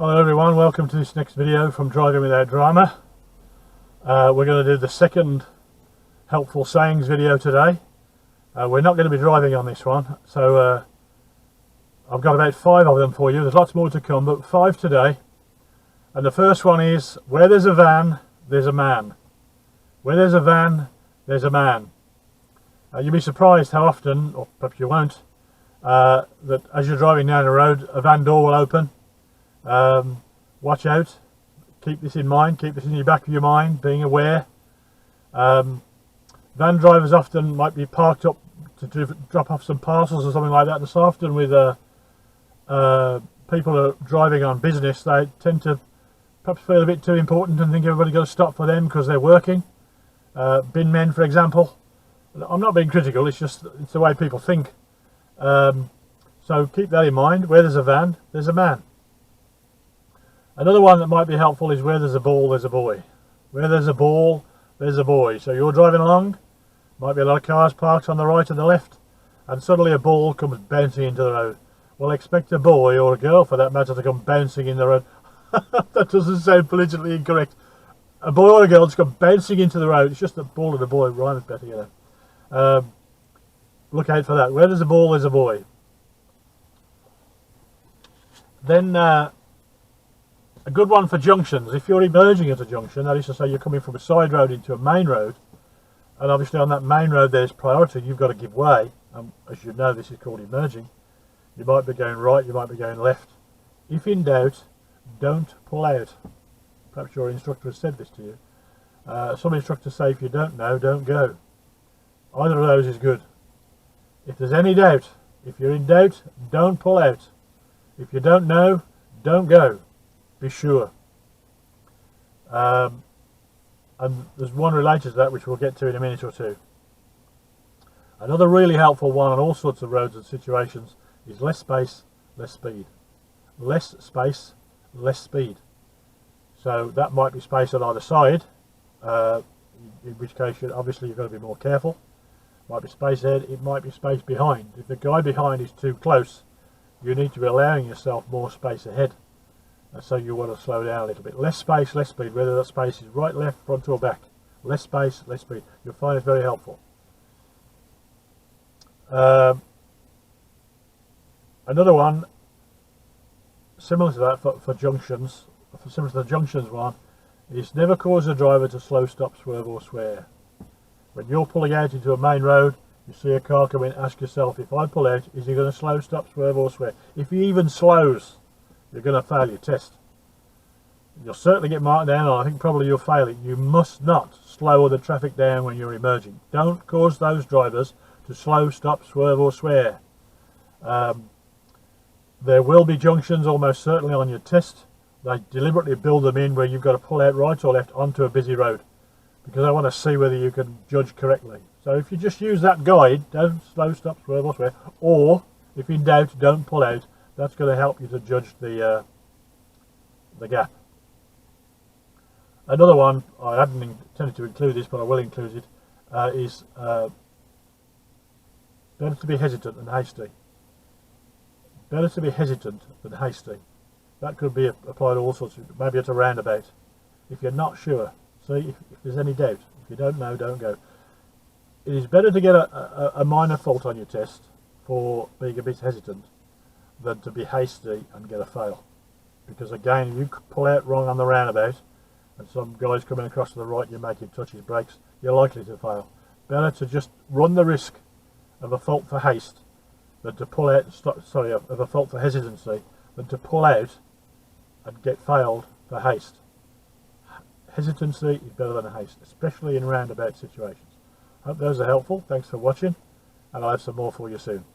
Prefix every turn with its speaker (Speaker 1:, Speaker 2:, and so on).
Speaker 1: Hello everyone, welcome to this next video from Driving Without Drama. We're going to do the second helpful sayings video today. We're not going to be driving on this one, so I've got about 5 of them for you. There's lots more to come, but 5 today. And the first one is, where there's a van, there's a man. Where there's a van, there's a man. You'll be surprised how often, or perhaps you won't, that as you're driving down the road, a van door will open. Watch out, keep this in mind, keep this in the back of your mind, being aware. Van drivers often might be parked up to drop off some parcels or something like that, and so often with people who are driving on business, they tend to perhaps feel a bit too important and think everybody's got to stop for them because they're working. Bin men, for example. I'm not being critical, it's the way people think. So keep that in mind. Where there's a van, there's a man. Another one that might be helpful is, where there's a ball, there's a boy. Where there's a ball, there's a boy. So you're driving along, might be a lot of cars parked on the right and the left, and suddenly a ball comes bouncing into the road. Well, expect a boy, or a girl for that matter, to come bouncing in the road. That doesn't sound politically incorrect. A boy or a girl just come bouncing into the road. It's just the ball and a boy rhymes better, you know. Look out for that. Where there's a ball, there's a boy. Then a good one for junctions. If you're emerging at a junction, that is to say you're coming from a side road into a main road, and obviously on that main road there's priority, you've got to give way. As you know, this is called emerging. You might be going right, you might be going left. If in doubt, don't pull out. Perhaps your instructor has said this to you. Some instructors say, if you don't know, don't go. Either of those is good. If there's any doubt, if you're in doubt, don't pull out. If you don't know, don't go. Be sure. And there's one related to that which we'll get to in a minute or two. Another really helpful one on all sorts of roads and situations is less space, less speed. Less space, less speed. So that might be space on either side, in which case obviously you've got to be more careful. Might be space ahead, it might be space behind. If the guy behind is too close, you need to be allowing yourself more space ahead. And so you want to slow down a little bit. Less space, less speed, whether that space is right, left, front or back. Less space, less speed. You'll find it very helpful. Another one, similar to that for junctions, similar to the junctions one, is never cause a driver to slow, stop, swerve or swear. When you're pulling out into a main road, you see a car come in, ask yourself, if I pull out, is he going to slow, stop, swerve or swear? If he even slows, you're going to fail your test. You'll certainly get marked down, and I think probably you'll fail it. You must not slow the traffic down when you're emerging. Don't cause those drivers to slow, stop, swerve or swear. There will be junctions almost certainly on your test. They deliberately build them in where you've got to pull out right or left onto a busy road, because I want to see whether you can judge correctly. So if you just use that guide, don't slow, stop, swerve or swear, or if in doubt, don't pull out, that's going to help you to judge the gap. Another one, I hadn't intended to include this, but I will include it, is better to be hesitant than hasty. Better to be hesitant than hasty. That could be applied to all sorts of, maybe at a roundabout. If you're not sure, see if there's any doubt. If you don't know, don't go. It is better to get a minor fault on your test for being a bit hesitant than to be hasty and get a fail. Because again, if you pull out wrong on the roundabout and some guy's coming across to the right, you make him touch his brakes, you're likely to fail. Better to just run the risk of a fault for haste than to pull out, of a fault for hesitancy, than to pull out and get failed for haste. Hesitancy is better than a haste, especially in roundabout situations. Hope those are helpful. Thanks for watching, and I'll have some more for you soon.